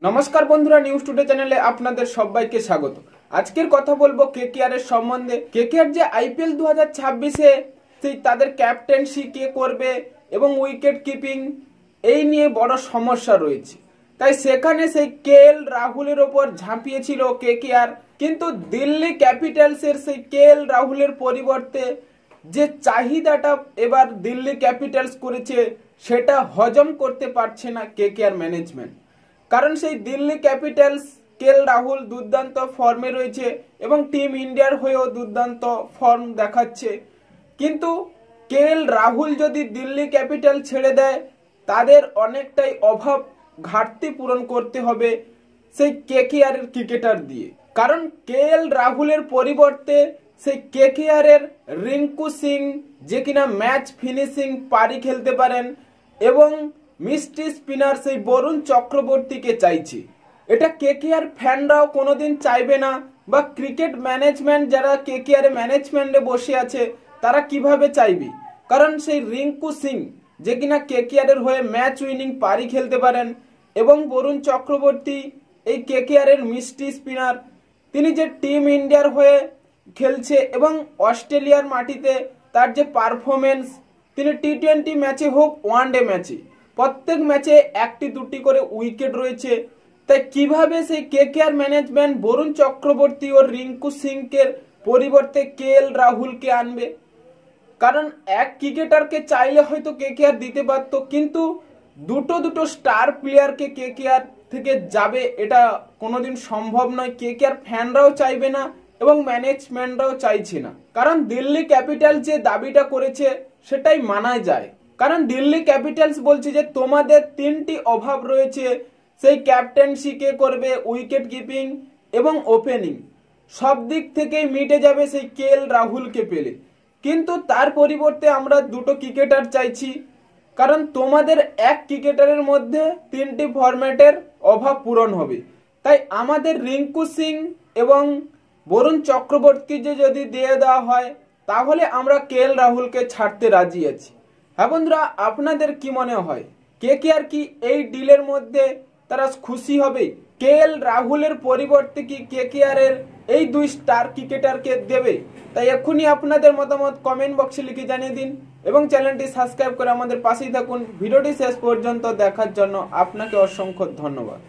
নমস্কার বন্ধুরা, news today চ্যানেলে আপনাদের সবাইকে স্বাগত। আজকের কথা বলবো কেকেআর এর সম্বন্ধে। কেকেআর যে আইপিএল 2026-এ সেই তাদের ক্যাপ্টেন্সি কে করবে এবং উইকেট কিপিং এই নিয়ে বড় সমস্যা রয়েছে। তাই সেখানে সেই কেএল রাহুলের ওপর ঝাঁপিয়েছিল কেকেআর, কিন্তু দিল্লি ক্যাপিটালসের সেই কেএল রাহুলের পরিবর্তে যে চাহিদাটা এবার দিল্লি ক্যাপিটালস করেছে সেটা হজম করতে পারছে না কেকেআর ম্যানেজমেন্ট। কারণ সেই দিল্লি ক্যাপিটালস কেএল রাহুল দুর্দান্ত ফর্মে রয়েছে এবং টিম ইন্ডিয়ার হয়েও দুর্দান্ত ফর্ম দেখাচ্ছে, কিন্তু কেএল রাহুল যদি দিল্লি ক্যাপিটাল ছেড়ে দেয় তাদের অনেকটাই অভাব ঘাটতি পূরণ করতে হবে সেই কেকেআর এর ক্রিকেটার দিয়ে। কারণ কেএল রাহুলের পরিবর্তে সেই কেকেআর এর রিঙ্কু সিং, যে কিনা ম্যাচ ফিনিশিং পারি খেলতে পারেন, এবং মিস্ট্রি স্পিনার সেই বরুণ চক্রবর্তীকে চাইছে। এটা কেকেআর ফ্যানরাও কোনোদিন চাইবে না, বা ক্রিকেট ম্যানেজমেন্ট যারা কেকেআর ম্যানেজমেন্টে বসে আছে তারা কিভাবে চাইবে। কারণ সেই রিঙ্কু সিং, যে কিনা কেকেআর এর হয়ে ম্যাচ উইনিং পারি খেলতে পারেন, এবং বরুণ চক্রবর্তী এই কেকেআর এর মিস্ট্রি স্পিনার, তিনি যে টিম ইন্ডিয়ার হয়ে খেলছে এবং অস্ট্রেলিয়ার মাটিতে তার যে পারফরমেন্স, তিনি টি-20 ম্যাচে হোক ওয়ানডে ম্যাচে প্রত্যেক ম্যাচে একটি দুটি করে উইকেট রয়েছে। তাই কিভাবে সেই কেকেআর ম্যানেজমেন্ট বরুণ চক্রবর্তী ও রিঙ্কু সিংকে পরিবর্তে কেএল রাহুলকে আনবে? কারণ এক ক্রিকেটারকে চাইলে হয়তো কেকেআর দিতে পারতো, কিন্তু দুটো স্টার প্লেয়ারকে কেকেআর থেকে যাবে এটা কোনোদিন সম্ভব নয়। কেকেআর ফ্যানরাও চাইবে না এবং ম্যানেজমেন্টরাও চাইছে না। কারণ দিল্লি ক্যাপিটাল যে দাবিটা করেছে সেটাই মানা যায়। কারণ দিল্লি ক্যাপিটালস বলছে যে তোমাদের তিনটি অভাব রয়েছে, সেই ক্যাপ্টেন্সি কে করবে, উইকেট কিপিং এবং ওপেনিং, সব দিক থেকেই মিটে যাবে সেই কেএল রাহুলকে পেলে। কিন্তু তার পরিবর্তে আমরা দুটো ক্রিকেটার চাইছি, কারণ তোমাদের এক ক্রিকেটারের মধ্যে তিনটি ফরম্যাটের অভাব পূরণ হবে। তাই আমাদের রিঙ্কু সিং এবং বরুণ চক্রবর্তীকে যদি দিয়ে দেওয়া হয় তাহলে আমরা কেএল রাহুলকে ছাড়তে রাজি আছি। হ্যাঁ বন্ধুরা, আপনাদের কি মনে হয়, কেকেআর কি এই ডিলের মধ্যে তারা খুশি হবে? কেএল রাহুলের পরিবর্তে কি কেকেআর এর এই দুই স্টার ক্রিকেটারকে দেবে? তাই এক্ষুনি আপনাদের মতামত কমেন্ট বক্সে লিখে জানিয়ে দিন এবং চ্যানেলটি সাবস্ক্রাইব করে আমাদের পাশেই থাকুন। ভিডিওটি শেষ পর্যন্ত দেখার জন্য আপনাকে অসংখ্য ধন্যবাদ।